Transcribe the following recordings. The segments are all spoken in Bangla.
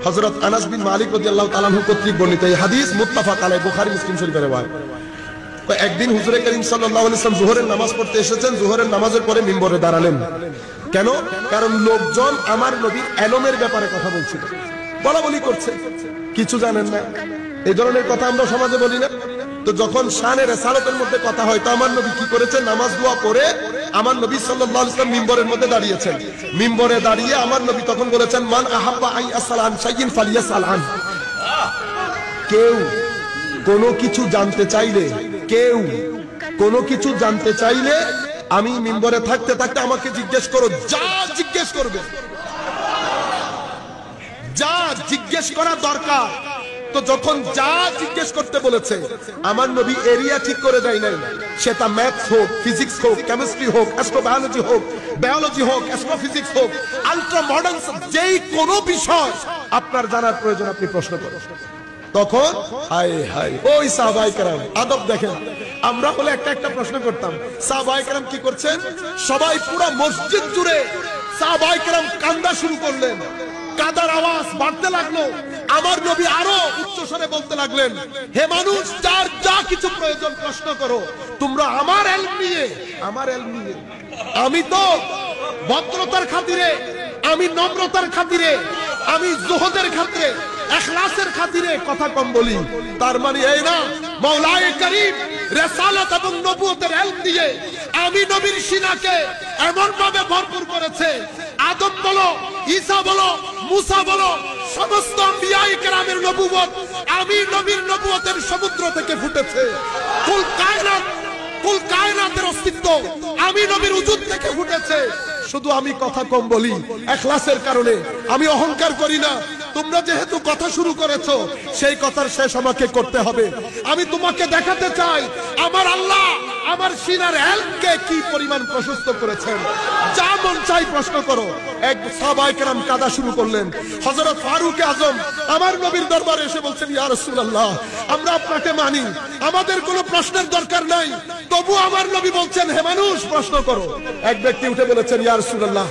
হযরত আনাস বিন মালিক রাদিয়াল্লাহু তাআলা আনহু কর্তৃক বর্ণিত এই হাদিস মুত্তাফাক আলাইহি, বুখারী মুসলিম শরীফের রিওয়ায়াত। একদিন হুজুরে কারীম সাল্লাল্লাহু আলাইহি ওয়াসাল্লাম যোহরের নামাজ পড়তে এসেছেন। যোহরের নামাজের পরে মিম্বরে দাঁড়ালেন। কেন? কারণ লোকজন আমার নবীর এলমের ব্যাপারে কথা বলছিল, বলাবলি করছে, কিছু জানেন না, এই ধরনের কথা আমরা সমাজে বলি না। তো যখন শানে রিসালাতের মধ্যে কথা হয়, তো আমার নবী কি করেছেন? নামাজ দোয়া পড়ে আমার নবী সাল্লাল্লাহু আলাইহি ওয়াসাল্লাম মিম্বরের মধ্যে দাঁড়িয়েছেন। মিম্বরে দাঁড়িয়ে আমার নবী তখন বলেছেন, মান আহাব্বা আই আসসালান শাইইন ফালিয়াসআল আন। কেউ কোনো কিছু জানতে চাইলে, কেউ কোনো কিছু জানতে চাইলে আমি মিম্বরে থাকতে থাকতে আমাকে জিজ্ঞেস করো, যা জিজ্ঞেস করবে, যা জিজ্ঞেস করা দরকার। তো যখন যা জিজ্ঞেস করতে বলেছে, আমার নবী এরিয়া ঠিক করে দেয় নাই, সেটা ম্যাথস হোক, ফিজিক্স হোক, কেমিস্ট্রি হোক, অ্যাস্ট্রোবায়োলজি হোক, বায়োলজি হোক, অ্যাস্ট্রোফিজিক্স হোক, আলট্রা মডার্ন যেই কোনো বিষয় আপনার জানার প্রয়োজন, আপনি প্রশ্ন করুন। তখন হায় হায় ওই সাহাবায়ে কেরাম আদব দেখেন। আমরা হলে একটা একটা প্রশ্ন করতাম, সাহাবায়ে কেরাম কি করছেন? সবাই পুরো মসজিদ জুড়ে সাহাবায়ে কেরাম কান্দা শুরু করলেন, কাদার আওয়াজ বাড়তে লাগলো। আমার নবী আরো উচ্চস্বরে বলতে লাগলেন, হে মানুষ, যার যা কিছু প্রয়োজন প্রশ্ন করো, তোমরা আমার ইলম নিয়ে, আমার ইলম নিয়ে। আমি তো ভদ্রতার খাতিরে, আমি নম্রতার খাতিরে, আমি জুহদের খাতিরে, ইখলাসের খাতিরে কথা কম বলি। তার মানে এই না মাওলায়ে কারীম রিসালাত এবং নবুয়তের ইলম দিয়ে আমি নবীর সিনাকে এমন ভাবে ভরপুর করেছে, আদম বলো, ঈসা বলো, মুসা বলো, সমস্ত আম্বিয়ায়ে কেরামের নবুয়ত আমি নবীর নবুয়তের সমুদ্র থেকে ফুটেছে। কুল কায়নাতের অস্তিত্ব আমি নবীর উজুদ থেকে ফুটেছে। শুধু আমি কথা কম বলি ইখলাসের কারণে, আমি অহংকার করি না। তোমরা যেহেতু কথা শুরু করেছো, সেই কথার শেষ আমাকে করতে হবে। আমি তোমাকে দেখাতে চাই আমার আল্লাহ আমার সিনার ইলমকে কি পরিমাণ প্রশস্ত করেছেন। যা মন চাই প্রশ্ন করো। এক সাহাবায়ে কেরাম কাঁদা শুরু করলেন। হযরত ফারুক আজম আমার নবীর দরবারে এসে বলছেন, ইয়া রাসূলুল্লাহ, আমরা আপনাকে মানি, আমাদের কোনো প্রশ্নের দরকার নাই, তবু আমার নবী বলছেন, হে মানুষ, প্রশ্ন করো। এক ব্যক্তি উঠে বলেছেন, ইয়া রাসূলুল্লাহ,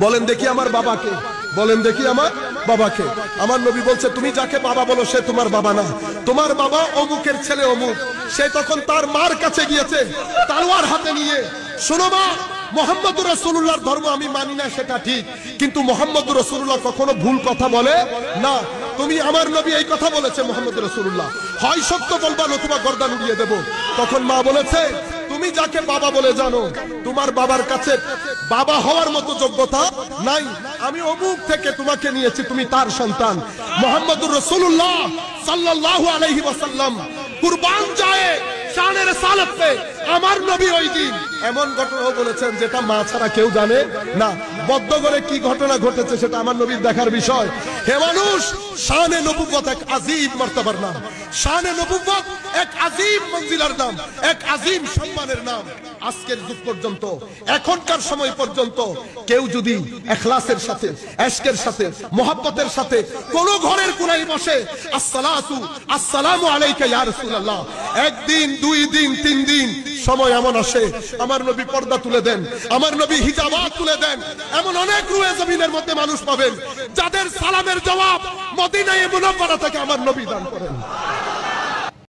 বলেন দেখি আমার বাবাকে, বলেন দেখি আমার বাবাকে। আমার নবী বলছে, তুমি যাকে বাবা বলো সে তোমার বাবা না, তোমার বাবা অমুকের ছেলে অমুক। সে তখন তার মার কাছে গিয়েছে তলোয়ার হাতে নিয়ে, শোনো মা, মুহাম্মদুর রাসূলুল্লাহর ধর্ম আমি মানি না সেটা ঠিক, কিন্তু মুহাম্মদুর রাসূলুল্লাহ কখনো ভুল কথা বলে না। তুমি আমার নবী এই কথা বলেছে মুহাম্মদুর রাসূলুল্লাহ, হয় সত্য বলবা নতুবা গর্দান উড়িয়ে দেব। তখন মা বলেছে, তুমি যাকে বাবা বলে জানো, তোমার বাবার কাছে বাবা হওয়ার মতো যোগ্যতা নাই। আমি অমুক থেকে তোমাকে নিয়েছি, তুমি তার সন্তান। মুহাম্মদুর রাসূলুল্লাহ সাল্লাল্লাহু আলাইহি ওয়াসাল্লাম কুরবান যায় শানে রিসালাত পে। আমার নবী ওই দিন এমন ঘটনা বলেছেন যেটা মা ছাড়া কেউ জানে না। বদ্ধ করে কি ঘটনা ঘটেছে সেটা আমার নবীর দেখার বিষয়। হে মানুষ, শানে নবুয়ত এক আযীম মর্তবার নাম, শানে নবুয়ত এক আযীম মঞ্জিলার নাম, এক আযীম সম্মানের নাম। আজকের যুগ পর্যন্ত, এখনকার সময় পর্যন্ত কেউ যদি ইখলাসের সাথে, ইশকের সাথে, মুহাব্বতের সাথে কোন ঘরের কোনায় বসে আসসালাতু আসসালামু আলাইকা ইয়া রাসূলুল্লাহ, একদিন, দুই দিন, তিন দিন, সময় এমন আসে আমার নবী পর্দা তুলে দেন, আমার নবী হিজাবাত তুলে দেন। এমন অনেক রুয়ে জমিনের মধ্যে মানুষ পাবেন যাদের সালামের জবাব মদিনায়ে মুনাওয়ারা থেকে আমার নবী দান করেন।